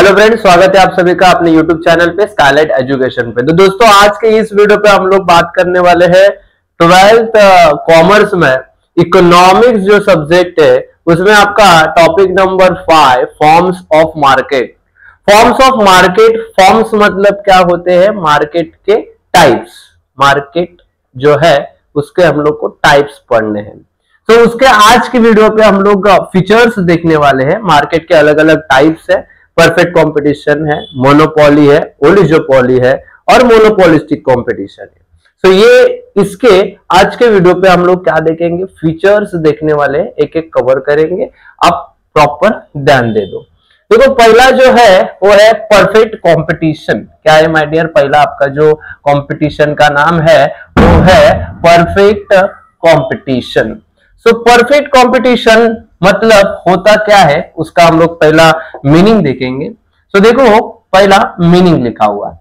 Hello friends, स्वागत है आप सभी का अपने यूट्यूब चैनल पे स्काईलाइट एजुकेशन पे। तो दोस्तों, आज के इस वीडियो पे हम लोग बात करने वाले हैं 12th कॉमर्स में इकोनॉमिक्स जो सब्जेक्ट है उसमें आपका topic number 5 forms of market. Forms of market, forms मतलब क्या होते हैं? मार्केट के टाइप्स। मार्केट जो है उसके हम लोग को टाइप्स पढ़ने हैं। तो उसके आज की वीडियो पे हम लोग फीचर्स देखने वाले हैं। मार्केट के अलग अलग टाइप्स है, परफेक्ट कंपटीशन है, मोनोपोली है, ओलिगोपोली है और मोनोपोलिस्टिक कंपटीशन है। तो ये इसके आज के वीडियो पे हम लोग क्या देखेंगे? फीचर्स देखने वाले हैं, एक एक कवर करेंगे। आप प्रॉपर ध्यान दे दो। देखो, पहला जो है वो है परफेक्ट कंपटीशन। क्या है माय डियर? पहला आपका जो कंपटीशन का नाम है वो है परफेक्ट कंपटीशन। सो परफेक्ट कंपटीशन मतलब होता क्या है, उसका हम लोग पहला मीनिंग देखेंगे। सो देखो, पहला मीनिंग लिखा हुआ है।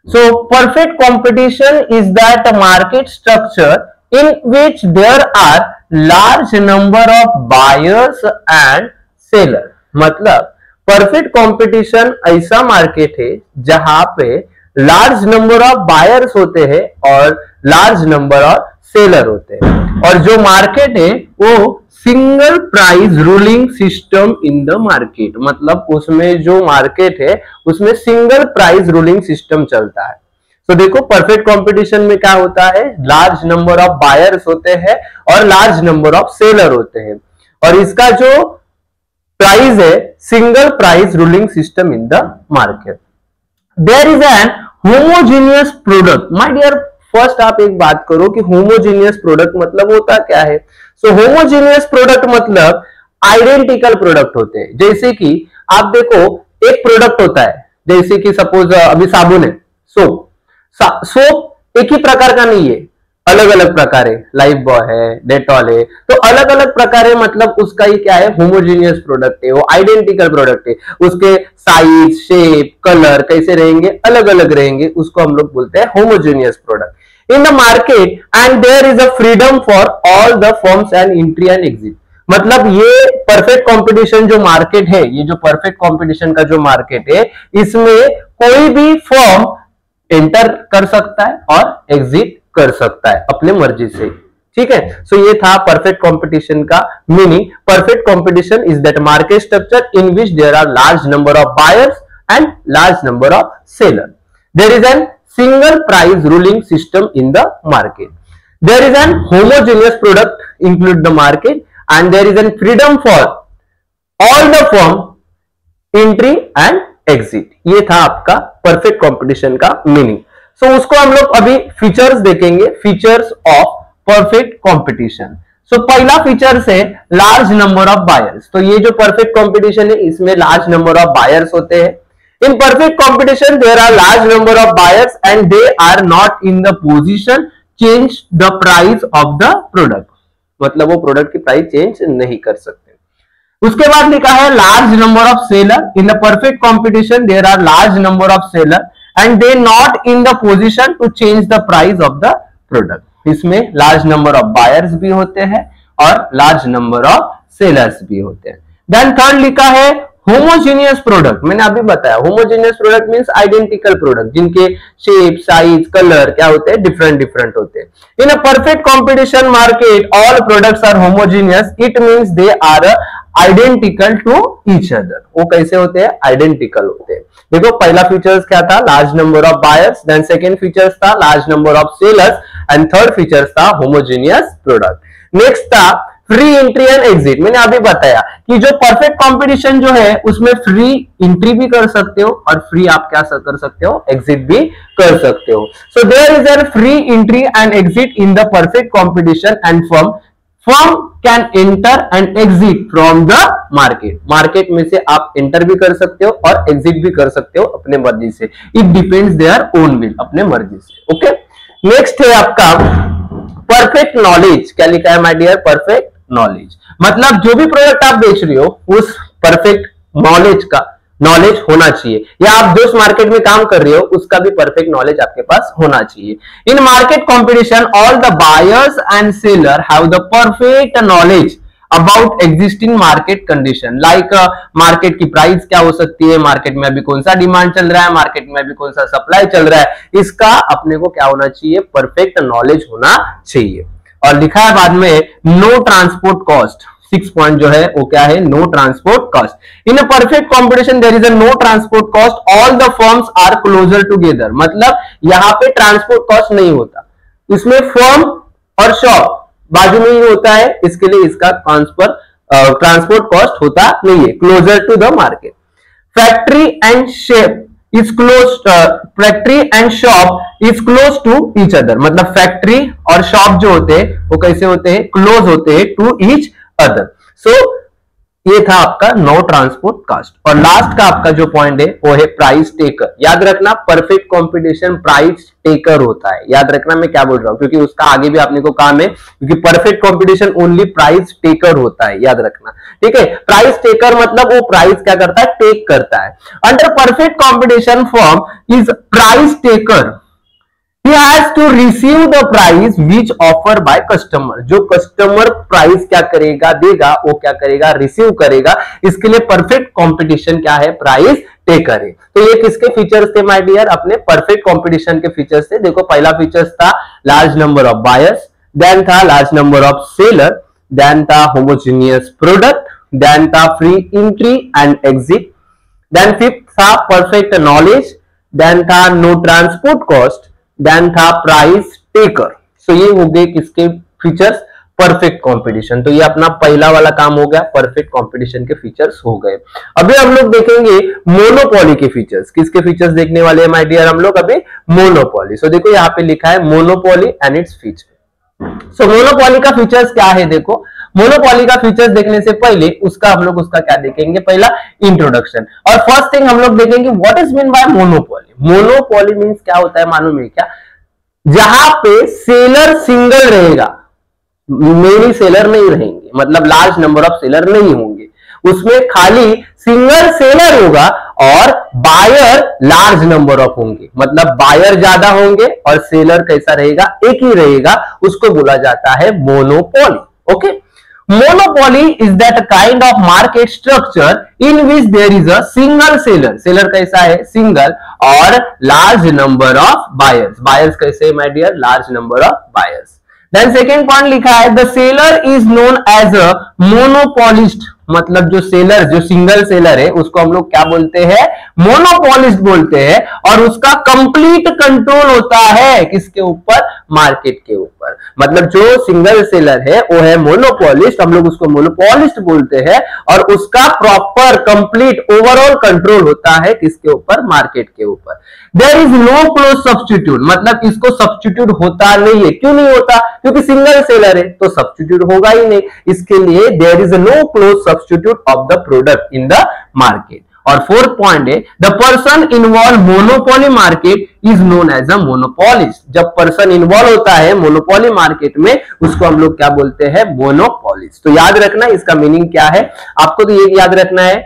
So perfect competition is that market structure in which there are large number of buyers and seller. मतलब परफेक्ट कंपटीशन ऐसा मार्केट है जहां पे लार्ज नंबर ऑफ बायर्स होते हैं और लार्ज नंबर ऑफ सेलर होते हैं। और जो मार्केट है वो single price ruling system in the market. मतलब उसमें जो मार्केट है उसमें सिंगल प्राइस रूलिंग सिस्टम चलता है। तो देखो, परफेक्ट कंपटीशन में क्या होता है? लार्ज नंबर ऑफ बायर्स होते हैं और लार्ज नंबर ऑफ सेलर होते हैं, और इसका जो प्राइस है single price ruling system in the market. There is an homogeneous product. My dear, first आप एक बात करो कि होमोजीनियस प्रोडक्ट मतलब होता क्या है। सो होमोजीनियस प्रोडक्ट मतलब आइडेंटिकल प्रोडक्ट होते हैं। जैसे कि आप देखो, एक प्रोडक्ट होता है, जैसे कि सपोज अभी साबुन है, सोप एक ही प्रकार का नहीं है, अलग अलग प्रकार है। लाइफ बॉय है, डेटॉल है, तो अलग अलग प्रकार है। मतलब उसका ही क्या है? होमोजीनियस प्रोडक्ट है, वो आइडेंटिकल प्रोडक्ट है। उसके साइज, शेप, कलर कैसे रहेंगे? अलग अलग रहेंगे। उसको हम लोग बोलते हैं homogeneous product in the market, and there is a freedom for all the firms and entry and exit। मतलब ये परफेक्ट कंपटीशन जो मार्केट है, ये जो परफेक्ट कंपटीशन का जो मार्केट है, इसमें कोई भी फर्म एंटर कर सकता है और एग्जिट कर सकता है अपने मर्जी से। ठीक है। सो ये था परफेक्ट कंपटीशन का meaning. Perfect competition is that market structure in which there are large number of buyers and large number of seller. There is an single price ruling system in the market. There is an homogeneous product include the market, and there is a freedom for all the firm entry and exit। ये था आपका perfect competition का meaning. सो उसको हम लोग अभी features देखेंगे, features of perfect competition. सो पहला फीचर है लार्ज नंबर ऑफ बायर्स। तो ये जो परफेक्ट कंपटीशन है इसमें लार्ज नंबर ऑफ बायर्स होते हैं। In perfect competition, there are large number of buyers and they are not in the position change the price of the product। मतलब वो product की प्राइस चेंज नहीं कर सकते। उसके बाद लिखा है large number of seller. In the perfect competition there are large number of seller and they not in the position to change the price of the product. इसमें लार्ज नंबर ऑफ बायर्स भी होते हैं और large number of sellers भी होते हैं। Then third लिखा है होमोजीनियस प्रोडक्ट। मैंने अभी बताया homogeneous product means identical product जिनके शेप, साइज, कलर क्या होते हैं? डिफरेंट डिफरेंट होते हैं। In a perfect competition market all products are homogeneous. It means they are identical to each other. वो कैसे होते हैं? आइडेंटिकल होते हैं। देखो, पहला फीचर्स क्या था? Large number of buyers. Then second features था large number of sellers and third features था होमोजीनियस प्रोडक्ट। नेक्स्ट था फ्री एंट्री एंड एग्जिट। मैंने अभी बताया कि जो परफेक्ट कंपटीशन जो है उसमें फ्री एंट्री भी कर सकते हो और फ्री आप क्या कर सकते हो? एग्जिट भी कर सकते हो। So there is an free entry and exit in the perfect competition and firm can enter and exit from the market. Market में से आप एंटर भी कर सकते हो और एग्जिट भी कर सकते हो अपने मर्जी से। It depends their own will, अपने मर्जी से। ओके। नेक्स्ट है आपका परफेक्ट नॉलेज। क्या लिखा है माय डियर? परफेक्ट नॉलेज मतलब जो भी प्रोडक्ट आप बेच रहे हो उस परफेक्ट नॉलेज होना चाहिए, या आप जो मार्केट में काम कर रहे हो उसका भी परफेक्ट नॉलेज आपके पास होना चाहिए। इन market competition all the buyers and seller have the perfect knowledge about existing market condition, like market की प्राइस क्या हो सकती है, मार्केट में अभी कौन सा डिमांड चल रहा है, मार्केट में अभी कौन सा सप्लाई चल रहा है, इसका अपने को क्या होना चाहिए, परफेक्ट नॉलेज होना चाहिए। और लिखा है बाद में नो ट्रांसपोर्ट कॉस्ट, 6 पॉइंट जो है वो क्या है, no transport cost. In a perfect competition there is a no transport cost, all the firms are closer together, मतलब यहाँ पे ट्रांसपोर्ट कॉस्ट नहीं होता, इसमें फर्म और शॉप बाजू में ही होता है, इसके लिए इसका ट्रांसपोर्ट कॉस्ट होता नहीं है, closer to the market. Factory and shape is close, factory and shop is close to each other, मतलब फैक्ट्री और शॉप जो होते हैं वो कैसे होते हैं, क्लोज होते हैं टू ईच अदर। सो ये था आपका नो ट्रांसपोर्ट कॉस्ट। और लास्ट का आपका जो पॉइंट है वो है प्राइस टेकर। याद रखना परफेक्ट कंपटीशन प्राइस टेकर होता है, याद रखना मैं क्या बोल रहा हूं, क्योंकि उसका आगे भी आपने को काम है, क्योंकि perfect competition only price taker होता है, याद रखना, ठीक है। प्राइस टेकर मतलब वो प्राइस क्या करता है, टेक करता है। Under perfect competition firm is price taker, he has to receive the price which offer by customer, जो कस्टमर प्राइस क्या करेगा, देगा, वो क्या करेगा, रिसीव करेगा। इसके लिए परफेक्ट कंपटीशन क्या है, प्राइस टेकर है। तो ये किसके फीचर्स थे माय डियर, अपने परफेक्ट कंपटीशन के फीचर्स थे। देखो पहला फीचर्स था large number of buyers, then था large number of seller, then था होमोजेनियस प्रोडक्ट, देन था free entry and exit, then fifth था परफेक्ट नॉलेज, देन था नो ट्रांसपोर्ट कॉस्ट, देन था प्राइस टेकर। सो ये हो गए किसके फीचर्स, परफेक्ट कंपटीशन। तो ये अपना पहला वाला काम हो गया, परफेक्ट कंपटीशन के फीचर्स हो गए। अभी हम लोग देखेंगे मोनोपोली के फीचर्स। किसके फीचर्स देखने वाले हैं माय डियर हम लोग, अभी मोनोपोली। सो देखो यहाँ पे लिखा है monopoly and its feature. So monopoly का फीचर्स क्या है, देखो मोनोपोली का फीचर्स देखने से पहले उसका हम लोग उसका क्या देखेंगे, पहला इंट्रोडक्शन। और फर्स्ट थिंग हम लोग देखेंगे what is mean by monopoly. Monopoly means क्या होता है मालूम है क्या, जहां पे सेलर सिंगल रहेगा, मेनी सेलर नहीं रहेंगे, मतलब लार्ज नंबर ऑफ सेलर नहीं होंगे, उसमें खाली सिंगल सेलर होगा और बायर लार्ज नंबर ऑफ होंगे, मतलब बायर ज्यादा होंगे और सेलर कैसा रहेगा, एक ही रहेगा, उसको बोला जाता है monopoly. Okay, monopoly is that kind of market structure in which there is a single seller, seller कैसा है, सिंगल, और large number of buyers, buyers कैसे my dear, large number of buyers. Then second point लिखा है the seller is known as a monopolist, मतलब जो seller, जो single seller है उसको हम लोग क्या बोलते हैं, मोनोपोलिस्ट बोलते हैं, और उसका कंप्लीट कंट्रोल होता है किसके ऊपर, मार्केट के ऊपर। मतलब जो सिंगल सेलर है वो है मोनोपोलिस्ट, हम लोग उसको मोनोपोलिस्ट बोलते हैं, और उसका प्रॉपर कंप्लीट ओवरऑल कंट्रोल होता है किसके ऊपर, मार्केट के ऊपर। There is no close substitute, मतलब इसको सब्स्टिट्यूट होता नहीं है। क्यों नहीं होता, क्योंकि सिंगल सेलर है तो सब्स्टिट्यूट होगा ही नहीं, इसके लिए there is no close substitute of the product in the market. और फोर्थ पॉइंट है the person involve monopoly market is known as a monopolist, जब पर्सन इन्वॉल्व होता है मोनोपोली मार्केट में उसको हम लोग क्या बोलते हैं, मोनोपोलिस्ट। तो याद रखना इसका मीनिंग क्या है, आपको तो ये याद रखना है,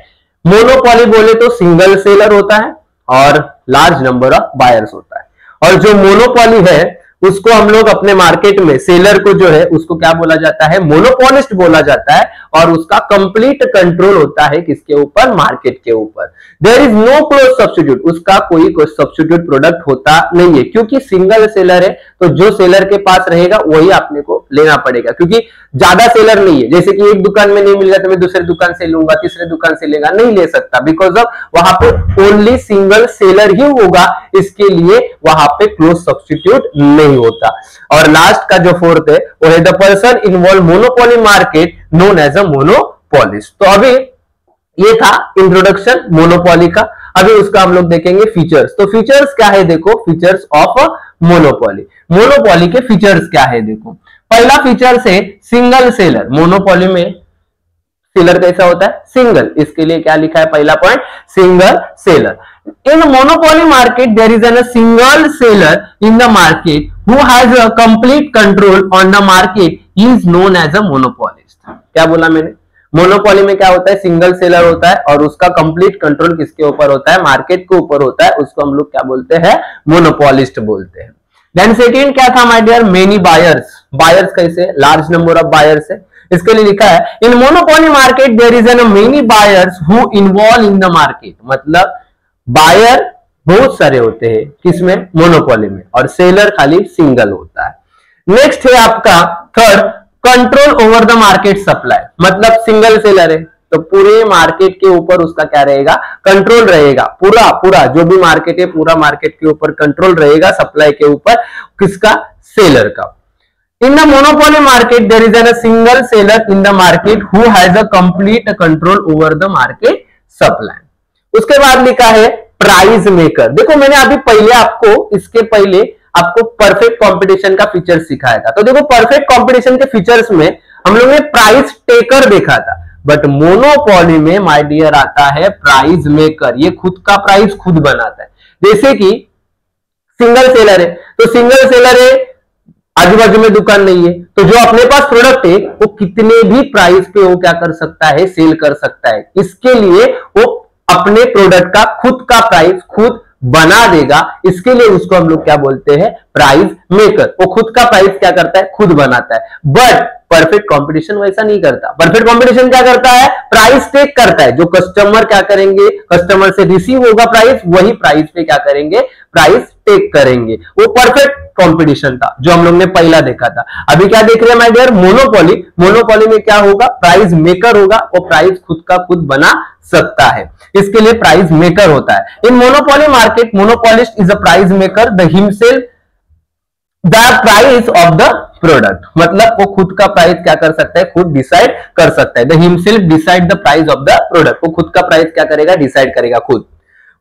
मोनोपोली बोले तो सिंगल सेलर होता है और लार्ज नंबर ऑफ बायर्स होता है, और जो मोनोपोली है उसको हम लोग अपने मार्केट में सेलर को जो है उसको क्या बोला जाता है, मोनोपोलिस्ट बोला जाता है, और उसका कंप्लीट कंट्रोल होता है किसके ऊपर, मार्केट के ऊपर। There is no close substitute, उसका कोई सब्स्टिट्यूट प्रोडक्ट होता नहीं है, क्योंकि सिंगल सेलर है तो जो सेलर के पास रहेगा वही आपने को लेना पड़ेगा, क्योंकि ज्यादा सेलर नहीं है, जैसे कि एक दुकान में नहीं मिल गया तो मैं दूसरे दुकान से लूंगा, तीसरे दुकान से लेगा, नहीं ले सकता, बिकॉज ऑफ वहां पे ओनली सिंगल सेलर ही होगा, इसके लिए वहां पे क्लोज सब्स्टिट्यूट नहीं होता। और लास्ट का जो फोर्थ है वो है the person involve monopoly market known as a monopolist. तो अभी ये था इंट्रोडक्शन मोनोपोली का, अभी उसका हम लोग देखेंगे फीचर्स। तो फीचर्स क्या है, देखो फीचर्स ऑफ मोनोपोली, मोनोपोली के फीचर्स क्या है, देखो पहला फीचर से सिंगल सेलर, मोनोपोली में सेलर कैसा होता है, सिंगल, इसके लिए क्या लिखा है पहला point, single seller. In monopoly market, there is a single seller in the market who has a complete control on the market. He is known as a monopolist. क्या बोला मैंने, मोनोपोली में क्या होता है, सिंगल सेलर होता है और उसका कंप्लीट कंट्रोल किसके ऊपर होता है, मार्केट के ऊपर होता है, उसको हम लोग क्या बोलते हैं, मोनोपोलिस्ट बोलते हैं। देन सेकेंड क्या था my dear, many buyers, buyers कैसे, लार्ज नंबर ऑफ बायर्स है। इसके लिए लिखा है in monopoly market there is an many buyers who involve in the market, मतलब बायर बहुत सारे होते हैं किसमें, मोनोपोली में, और सेलर खाली सिंगल होता है। नेक्स्ट है आपका third, control over the market supply, मतलब सिंगल सेलर है तो पूरे मार्केट के ऊपर उसका क्या रहेगा, कंट्रोल रहेगा, पूरा जो भी मार्केट है पूरा मार्केट के ऊपर कंट्रोल रहेगा, सप्लाई के ऊपर किसका, सेलर का। In the monopoly market there is an single seller in the market who has a complete control over the market supply. उसके बाद लिखा है प्राइस मेकर। देखो मैंने अभी पहले आपको, इसके पहले आपको परफेक्ट कंपटीशन का फीचर सिखाया था, तो देखो परफेक्ट कंपटीशन के फीचर्स में हम लोग ने प्राइस टेकर देखा था, बट मोनोपोली में माय डियर आता है प्राइस मेकर, ये खुद का प्राइस खुद बनाता है। जैसे कि सिंगल सेलर है तो सिंगल सेलर है, आजू बाजू में दुकान नहीं है, तो जो अपने पास प्रोडक्ट है वो कितने भी प्राइस पे वो क्या कर सकता है, सेल कर सकता है। इसके लिए वो अपने प्रोडक्ट का खुद का प्राइस खुद बना देगा, इसके लिए उसको हम लोग क्या बोलते हैं, प्राइस मेकर। वो खुद का प्राइस क्या करता है, खुद बनाता है। बट परफेक्ट कंपटीशन वैसा नहीं करता। परफेक्ट कंपटीशन क्या करता है, प्राइस टेक करता है, जो कस्टमर क्या करेंगे, कस्टमर से रिसीव होगा प्राइस, वही प्राइस पे क्या करेंगे, प्राइस टेक करेंगे। वो परफेक्ट कंपटीशन था जो हम लोग ने पहला देखा था। अभी क्या देख रहे हैं माय डियर, मोनोपोली। मोनोपोली में क्या होगा, प्राइस मेकर होगा, वो प्राइस खुद का खुद बना सकता है, इसके लिए प्राइस मेकर होता है। In monopoly market monopolist is a price maker, the himself the price of the product, मतलब वो खुद का प्राइस क्या कर सकता है, खुद डिसाइड कर सकता है। The himself decide the price of the product, वो खुद का प्राइस क्या करेगा, डिसाइड करेगा खुद।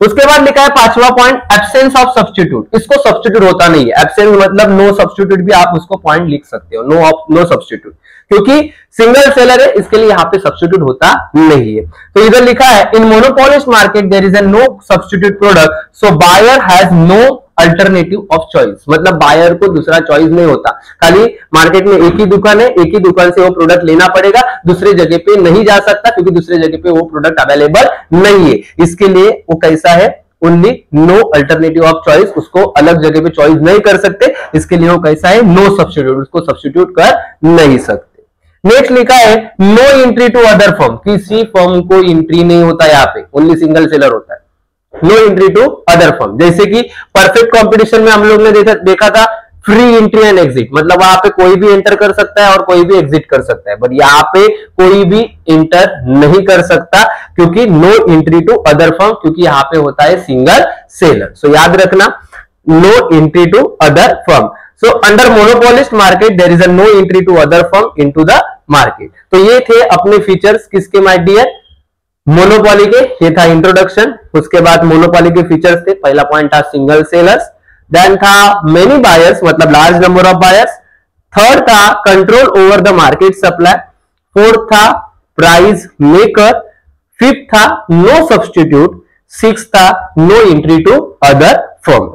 उसके बाद लिखा है पांचवा पॉइंट, एब्सेंस ऑफ सब्स्टिट्यूट। इसको सब्स्टिट्यूट होता नहीं है, एब्सेंस मतलब नो सब्स्टिट्यूट भी आप उसको पॉइंट लिख सकते हो, नो सब्स्टिट्यूट, क्योंकि सिंगल सेलर है इसके लिए यहाँ पे सब्स्टिट्यूट होता नहीं है। तो इधर लिखा है in monopolist market there is a no substitute product, so buyer has no alternative of choice, मतलब बायर को दूसरा चॉइस नहीं होता। खाली मार्केट में एक ही दुकान है, एक ही दुकान से वो प्रोडक्ट लेना पड़ेगा, दूसरी जगह पे नहीं जा सकता क्योंकि दूसरी जगह पे वो प्रोडक्ट अवेलेबल नहीं है। इसके लिए वो कैसा है, only no alternative of choice, उसको अलग जगह पे चॉइस नहीं कर सकते, इसके लिए वो कैसा है, नो सब्स्टिट्यूट, उसको सब्स्टिट्यूट कर नहीं सकते। नेक्स्ट लिखा है no entry to other firm, किसी फर्म को एंट्री नहीं होता, यहाँ पे ओनली सिंगल सेलर होता है। No entry to other firm, जैसे कि परफेक्ट कंपटीशन में हम लोग ने देखा था फ्री एंट्री एंड एग्जिट, मतलब वहां पे कोई भी एंटर कर सकता है और कोई भी एग्जिट कर सकता है, बट यहाँ पे कोई भी एंटर नहीं कर सकता क्योंकि no entry to other firm, क्योंकि यहाँ पे होता है सिंगल सेलर। सो याद रखना, no entry to other firm. So under monopolist market there is a no entry to other firm into the market. तो ये थे अपने फीचर्स किसके माय डियर, मोनोपोली के। ये था इंट्रोडक्शन। उसके बाद मोनोपोली के फीचर्स थे, पहला पॉइंट था सिंगल सेलर्स, देन था मेनी बायर्स मतलब large number of buyers, third था control over the market supply, fourth था प्राइस मेकर, फिफ्थ था नो सब्स्टिट्यूट, सिक्स था no entry to other firm.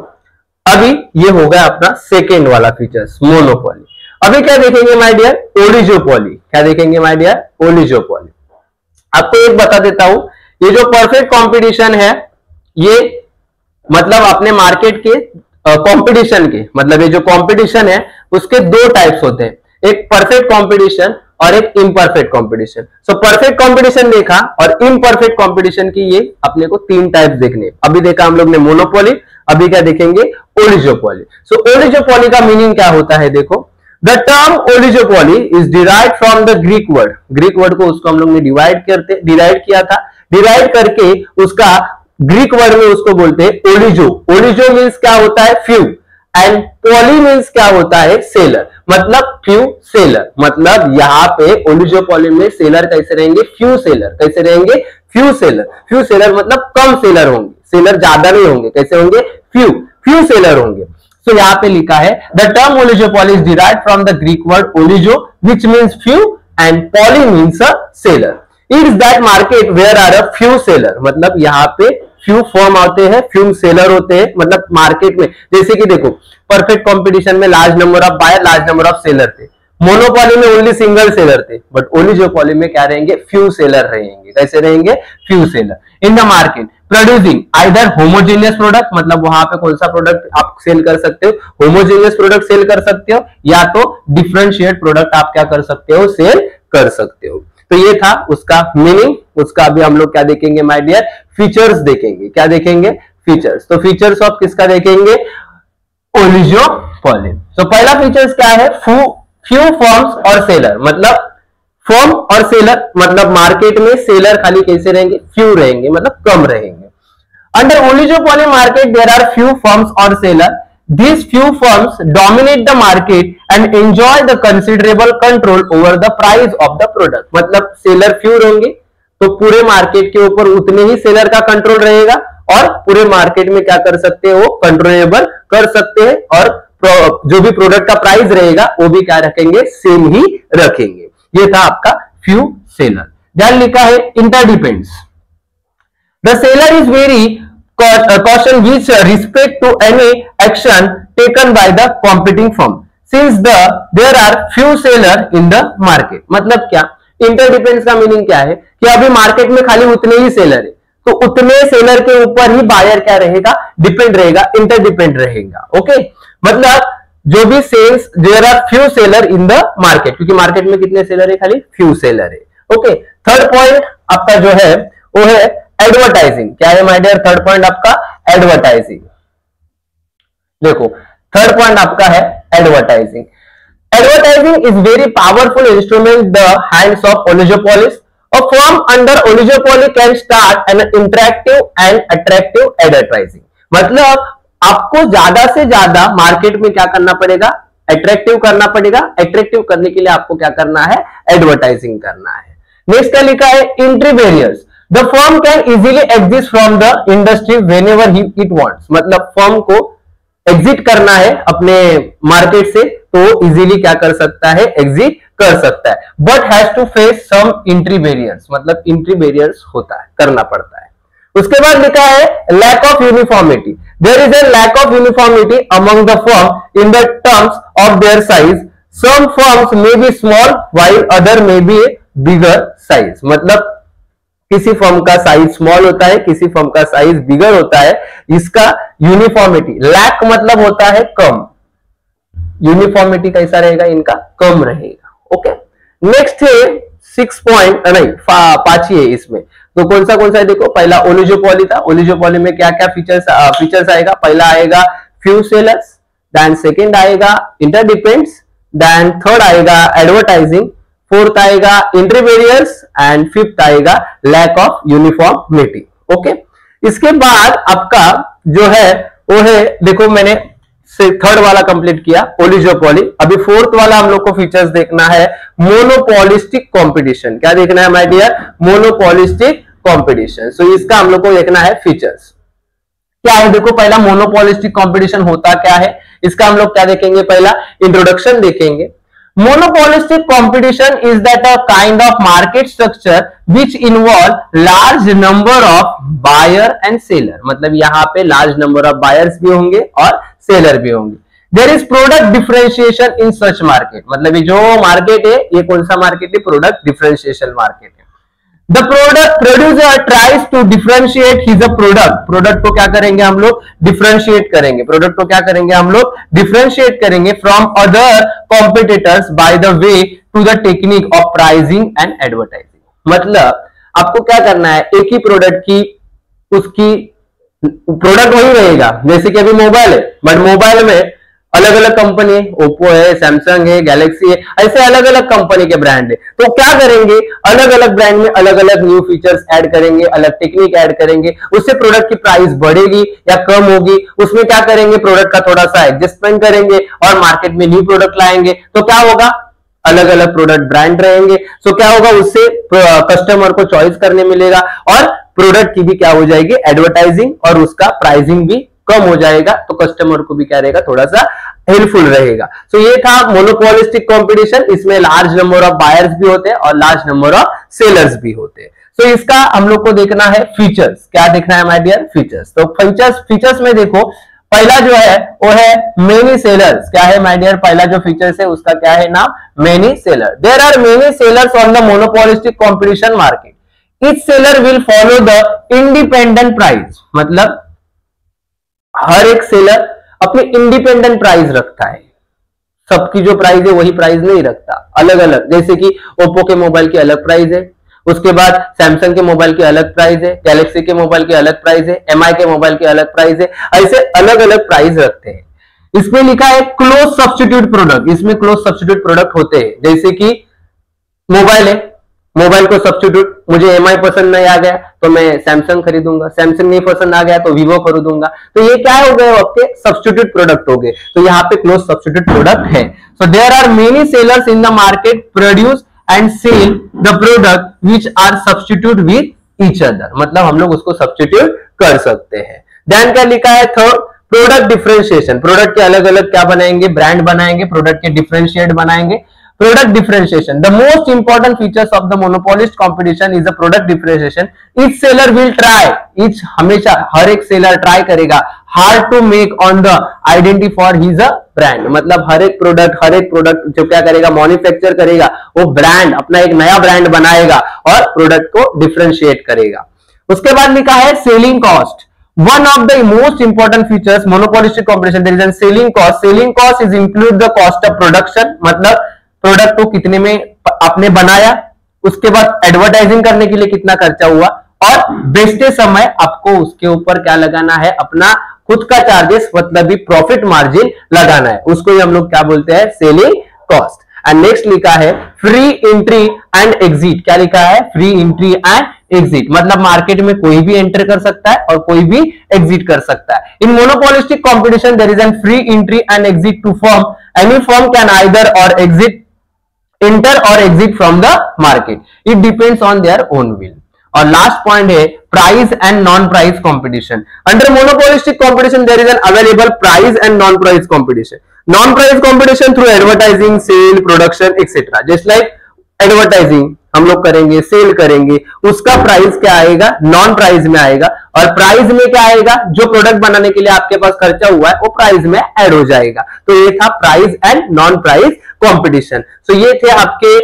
अभी ये हो गया अपना सेकेंड वाला फीचर्स, मोनोपोली। अभी क्या देखेंगे माय डियर, ओलिगोपोली। क्या देखेंगे माय डियर, ओलिगोपोली। आपको एक बता देता हूं, ये जो परफेक्ट कंपटीशन है, ये मतलब अपने मार्केट के कंपटीशन के, मतलब ये जो कंपटीशन है उसके दो टाइप्स होते हैं, एक परफेक्ट कंपटीशन और एक इम्परफेक्ट कंपटीशन। सो परफेक्ट कंपटीशन देखा और इम्परफेक्ट कंपटीशन की ये अपने को तीन टाइप देखने। अभी देखा हम लोग ने मोनोपोली, अभी क्या देखेंगे, ओलिगोपोली। सो ओलिगोपोली का मीनिंग क्या होता है, देखो, the term oligopoly is derived from the Greek word. Greek word को उसको हम लोग ने डिराइव किया था, डिराइव करके उसका ग्रीक वर्ड में उसको बोलते हैं ओलिजो। ओलिजो मीन्स क्या होता है, फ्यू, एंड पोली मीन्स क्या होता है, सेलर, मतलब फ्यू सेलर। मतलब यहाँ पे ओलिगोपोली में सेलर कैसे रहेंगे, फ्यू सेलर। कैसे रहेंगे, फ्यू सेलर। फ्यू सेलर मतलब कम सेलर होंगे, सेलर ज्यादा नहीं होंगे, कैसे होंगे, फ्यू सेलर होंगे। So यहाँ पे लिखा है the term oligopoly is derived from the Greek word oligo which means few and poly means a seller. It is that market where are a few seller, मतलब यहाँ पे few firm आते हैं, few seller होते हैं, मतलब market में। जैसे कि देखो परफेक्ट कंपटीशन में large number of buyer, large number of seller थे, मोनोपोली में ओनली सिंगल सेलर थे, बट ओलिगोपोली में क्या रहेंगे, फ्यू सेलर रहेंगे। कैसे रहेंगे, few seller in the market producing either homogeneous product, मतलब वहां पे कौन सा प्रोडक्ट आप सेल कर सकते हो, होमोजेनियस प्रोडक्ट सेल कर सकते हो, या तो डिफरेंशिएट प्रोडक्ट आप क्या कर सकते हो, सेल कर सकते हो। तो ये था उसका मीनिंग। उसका अभी हम लोग क्या देखेंगे माय डियर, फीचर्स देखेंगे। क्या देखेंगे, फीचर्स। तो फीचर्स ऑफ किसका देखेंगे, ओलिगोपोली। तो पहला फीचर्स क्या है, फ्यू फर्म्स और सेलर। मतलब फर्म और सेलर, मतलब मार्केट में सेलर खाली कैसे रहेंगे, फ्यू रहेंगे, मतलब कम रहेंगे। Under oligopoly market, there are few firms or seller. These few firms dominate the market and enjoy the considerable control over the price of the product. मतलब सेलर फ्यू रहेंगे तो पूरे मार्केट के ऊपर उतने ही सेलर का कंट्रोल रहेगा और पूरे मार्केट में क्या कर सकते हैं, वो कंट्रोलेबल कर सकते हैं और जो भी प्रोडक्ट का प्राइस रहेगा वो भी क्या रखेंगे, सेम ही रखेंगे। ये था आपका फ्यू सेलर। ध्यान लिखा है इंटरडिपेंड्स। The seller is very caution with respect to any action taken by the competing firm since there are few seller in the market। मतलब क्या, इंटरडिपेंड्स का मीनिंग क्या है कि अभी मार्केट में खाली उतने ही सेलर है तो उतने सेलर के ऊपर ही बायर क्या रहेगा, डिपेंड रहेगा, इंटरडिपेंड रहेगा। ओके, मतलब जो भी sales, there are few seller in the market, क्योंकि मार्केट में कितने सेलर है, खाली फ्यू सेलर है। ओके, थर्ड पॉइंट आपका जो है वो है एडवर्टाइजिंग। क्या है माय डियर, थर्ड पॉइंट आपका एडवर्टाइजिंग। देखो थर्ड पॉइंट आपका है advertising. Advertising is very powerful instrument the hands of oligopolist. A firm under oligopoly can start an interactive and attractive advertising। मतलब आपको ज्यादा से ज्यादा मार्केट में क्या करना पड़ेगा, अट्रैक्टिव करना पड़ेगा। अट्रैक्टिव करने के लिए आपको क्या करना है, एडवर्टाइजिंग करना है। नेक्स्ट क्या लिखा है, entry barriers. The firm can easily exit from the industry whenever it wants। मतलब फर्म को एग्जिट करना है अपने मार्केट से तो इजीली क्या कर सकता है, एग्जिट कर सकता है। But has to face some entry barriers. मतलब एंट्री बैरियर्स होता है, करना पड़ता है। उसके बाद लिखा है lack of uniformity. There is a lack of uniformity among the firm in the terms of their size. Some firms may be small while other may be bigger size. मतलब किसी फर्म का साइज स्मॉल होता है, किसी firm का size बिगर होता है। इसका यूनिफॉर्मिटी, लैक मतलब होता है कम, यूनिफॉर्मिटी कैसा रहेगा, इनका कम रहेगा। ओके, नेक्स्ट है 6 पॉइंट, नहीं 5 ही है इसमें। तो कौन सा है देखो, पहला ओलिगोपोली था। ओलिगोपोली में क्या क्या फीचर्स आएगा, पहला आएगा फ्यू सेलर्स, देन सेकंड आएगा इंटरडिपेंड्स, देन थर्ड आएगा एडवर्टाइजिंग, फोर्थ आएगा एंट्री बैरियर्स एंड फिफ्थ आएगा लैक ऑफ यूनिफॉर्मिटी। ओके, इसके बाद आपका जो है वो है, देखो मैंने थर्ड वाला कंप्लीट किया ओलिगोपोली। अभी फोर्थ वाला हम लोग को फीचर्स देखना है, मोनोपोलिस्टिक कंपटीशन। क्या देखना है माय डियर, मोनोपोलिस्टिक कंपटीशन। सो इसका हम लोग को देखना है फीचर्स क्या है। देखो पहला मोनोपोलिस्टिक कंपटीशन होता क्या है, इसका हम लोग क्या देखेंगे, पहला इंट्रोडक्शन देखेंगे। Monopolistic competition is that a kind of market structure which involve large number of buyer and seller। मतलब यहाँ पे large number of buyers भी होंगे और seller भी होंगे। There is product differentiation in such market। मतलब ये जो मार्केट है ये कौन सा मार्केट है, प्रोडक्ट डिफरेंशिएशन मार्केट है। The producer tries to differentiate his product। Product को क्या करेंगे हम लोग, डिफरेंशिएट करेंगे। प्रोडक्ट को क्या करेंगे हम लोग, डिफरेंशिएट करेंगे from other competitors by the way to the technique of pricing and advertising. मतलब आपको क्या करना है, एक ही प्रोडक्ट की, उसकी प्रोडक्ट वही रहेगा। जैसे कि अभी मोबाइल है, बट मोबाइल में अलग अलग कंपनी है, ओप्पो है, सैमसंग है, गैलेक्सी है, ऐसे अलग अलग कंपनी के ब्रांड है। तो क्या करेंगे, अलग अलग ब्रांड में अलग अलग न्यू फीचर्स ऐड करेंगे, अलग टेक्निक ऐड करेंगे, उससे प्रोडक्ट की प्राइस बढ़ेगी या कम होगी। उसमें क्या करेंगे, प्रोडक्ट का थोड़ा सा एडजस्टमेंट करेंगे और मार्केट में न्यू प्रोडक्ट लाएंगे। तो क्या होगा, अलग अलग प्रोडक्ट ब्रांड रहेंगे। सो क्या होगा, उससे कस्टमर को चॉइस करने मिलेगा और प्रोडक्ट की भी क्या हो जाएगी, एडवर्टाइजिंग, और उसका प्राइसिंग भी कम हो जाएगा। तो कस्टमर को भी क्या रहेगा, थोड़ा सा हेल्पफुल रहेगा। सो ये था मोनोपोलिस्टिक कंपटीशन। इसमें लार्ज नंबर ऑफ बायर्स भी होते हैं और लार्ज नंबर ऑफ सेलर्स भी होते हैं। सो इसका हम लोग को देखना है फीचर्स। क्या देखना है माय डियर, फीचर्स। तो फीचर्स में देखो पहला जो है वो है मेनी सेलर्स। क्या है माय डियर, पहला जो फीचर्स है उसका क्या है नाम, many seller. There are many sellers on the monopolistic competition market. Each seller will follow the independent price. मतलब हर एक सेलर अपनी इंडिपेंडेंट प्राइस रखता है। सबकी जो प्राइस है वही प्राइस नहीं रखता, अलग अलग। जैसे कि ओप्पो के मोबाइल की अलग प्राइस है, उसके बाद सैमसंग के मोबाइल की अलग प्राइस है, गैलेक्सी के मोबाइल की अलग प्राइस है, एमआई के मोबाइल की अलग प्राइस है, ऐसे अलग अलग प्राइस रखते हैं। इसमें लिखा है क्लोज सब्स्टिट्यूट प्रोडक्ट, इसमें क्लोज सब्स्टिट्यूट प्रोडक्ट होते हैं। जैसे कि मोबाइल है, मोबाइल को सब्स्टिट्यूट, मुझे एमआई पसंद नहीं आ गया तो मैं सैमसंग खरीदूंगा, सैमसंग नहीं पसंद आ गया तो वीवो खरीदूंगा। तो ये क्या हो गए आपके सब्स्टिट्यूट प्रोडक्ट हो गए। तो यहाँ पे क्लोज सब्स्टिट्यूट प्रोडक्ट है। So there are many sellers in the market produce and sell the product which are substitute with each other, मतलब हम लोग उसको सब्स्टिट्यूट कर सकते हैं। देन क्या लिखा है थर्ड, प्रोडक्ट डिफरेंशिएशन, प्रोडक्ट के अलग अलग क्या बनाएंगे, ब्रांड बनाएंगे, प्रोडक्ट के डिफरेंशिएट बनाएंगे। Product differentiation, the most important features of the monopolist competition is the product differentiation. Each seller will try, each हमेशा हर एक सेलर ट्राई करेगा hard to make on the identity for his a brand, मतलब हर एक product जो क्या करेगा, manufacture करेगा, वो ब्रांड अपना एक नया ब्रांड बनाएगा और प्रोडक्ट को डिफरेंशिएट करेगा। उसके बाद लिखा है selling cost, one of the most important features monopolistic competition, there is a selling cost. Selling cost is include the cost of production, मतलब प्रोडक्ट को कितने में आपने बनाया, उसके बाद एडवर्टाइजिंग करने के लिए कितना खर्चा हुआ, और बेचते समय आपको उसके ऊपर क्या लगाना है, अपना खुद का चार्जेस मतलब भी प्रॉफिट मार्जिन लगाना है, उसको ही हम लोग क्या बोलते हैं, सेलिंग कॉस्ट। एंड नेक्स्ट लिखा है फ्री एंट्री एंड एग्जिट, क्या लिखा है, फ्री एंट्री एंड एग्जिट, मतलब मार्केट में कोई भी एंटर कर सकता है और कोई भी एग्जिट कर सकता है। In monopolistic competition there is an free entry and exit to form, any form can either और exit enter or exit from the market, it depends on their own will। और लास्ट पॉइंट है price and non price competition. Under monopolistic competition there is an available price and non price competition. Non price competition through advertising, sale, production etcetera. Just like advertising हम लोग करेंगे, cell करेंगे, उसका price क्या आएगा, non price में आएगा, और प्राइस में क्या आएगा, जो प्रोडक्ट बनाने के लिए आपके पास खर्चा हुआ है वो प्राइस में ऐड हो जाएगा। तो ये था price and non price competition. So ये थे आपके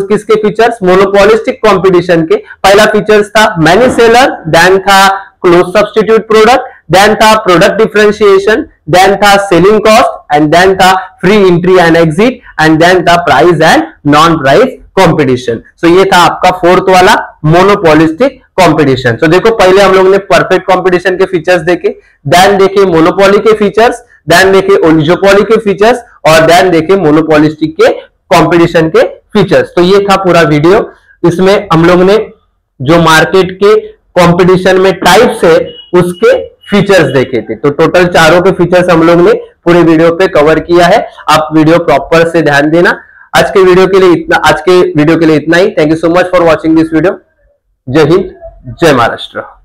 किसके फीचर्स, मोनोपोलिस्टिक कंपटीशन के। पहला फीचर्स था मैनी सेलर, देन था क्लोज सब्स्टिट्यूट प्रोडक्ट, देन था प्रोडक्ट डिफरेंशिएशन, देन था सेलिंग कॉस्ट, एंड देन था free entry and exit, and then था price and non price competition. So ये था आपका फोर्थ वाला मोनोपोलिस्टिक कंपटीशन। सो देखो पहले हम लोग ने परफेक्ट कंपटीशन के फीचर्स देखे, देन देखे मोनोपोली के फीचर्स, देन देखे ओलिगोपोली के फीचर्स, और देन देखे मोनोपोलिस्टिक के कंपटीशन के फीचर्स। तो ये था पूरा वीडियो। इसमें हम लोग ने जो मार्केट के कंपटीशन में टाइप्स है उसके फीचर्स देखे थे। तो टोटल चारों के फीचर्स हम लोग ने पूरे वीडियो पे कवर किया है। आप वीडियो प्रॉपर से ध्यान देना। आज के वीडियो के लिए इतना ही। Thank you so much for watching this video. जय हिंद, जय महाराष्ट्र।